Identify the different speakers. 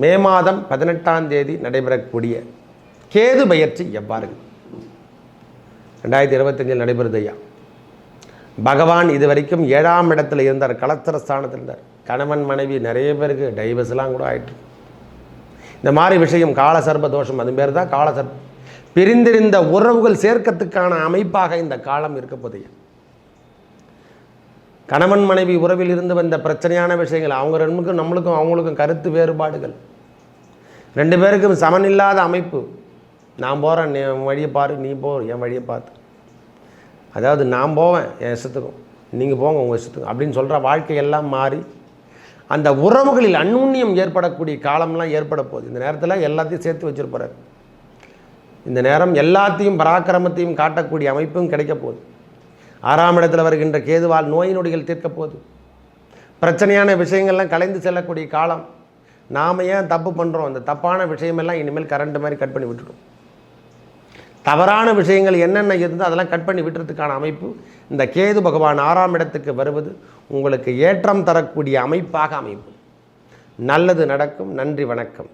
Speaker 1: மே மாதம் 18ஆம் தேதி நடைபெறக்கூடிய கேது பயிற்சி எவ்வாறு 2025 நடைபெறுது ஐயா. பகவான் இதுவரைக்கும் 7ஆம் இடத்துல இருந்தார், கலத்திர ஸ்தானத்தில் இருந்தார். கணவன் மனைவி நிறைய பேருக்கு டைவர்ஸ்லாம் கூட ஆயிட்டு. இந்த மாதிரி விஷயம் காலசர்ப தோஷம், அது பேர் தான் காலசர்பம். பிரிந்திருந்த உறவுகள் சேர்க்கத்துக்கான அமைப்பாக இந்த காலம் இருக்க போதையா. கணவன் மனைவி உறவில் இருந்து வந்த பிரச்சனையான விஷயங்கள், அவங்க ரெண்டுக்கும் நம்மளுக்கும் அவங்களுக்கும் கருத்து வேறுபாடுகள், ரெண்டு பேருக்கும் சமனில்லாத அமைப்பு. நான் போகிறேன், என் வழியை பாரு, நீ போ என் வழியை பார்த்து, அதாவது நான் போவேன் என் இஷ்டத்துக்கும், நீங்கள் போங்க உங்கள் இஷ்டத்துக்கும் அப்படின்னு சொல்கிற வாழ்க்கையெல்லாம் மாறி அந்த உறவுகளில் அந்நுண்ணியம் ஏற்படக்கூடிய காலம்லாம் ஏற்பட போகுது. இந்த நேரத்தில் எல்லாத்தையும் சேர்த்து வச்சுருப்பார். இந்த நேரம் எல்லாத்தையும் பராக்கிரமத்தையும் காட்டக்கூடிய அமைப்பும் கிடைக்க போகுது. 6ஆம் இடத்தில் வருகின்ற கேதுவால் நோய் நொடிகள் தீர்க்க போகுது. பிரச்சனையான விஷயங்கள்லாம் கலைந்து செல்லக்கூடிய காலம். நாம் ஏன் தப்பு பண்ணுறோம், அந்த தப்பான விஷயமெல்லாம் இனிமேல் கரண்ட் மாதிரி கட் பண்ணி விட்டுடும். தவறான விஷயங்கள் என்னென்ன இருந்தால் அதெல்லாம் கட் பண்ணி விட்டுறதுக்கான அமைப்பு இந்த கேது பகவான் 6ஆம் இடத்துக்கு வருவது உங்களுக்கு ஏற்றம் தரக்கூடிய அமைப்பாக அமைப்பு. நல்லது நடக்கும். நன்றி, வணக்கம்.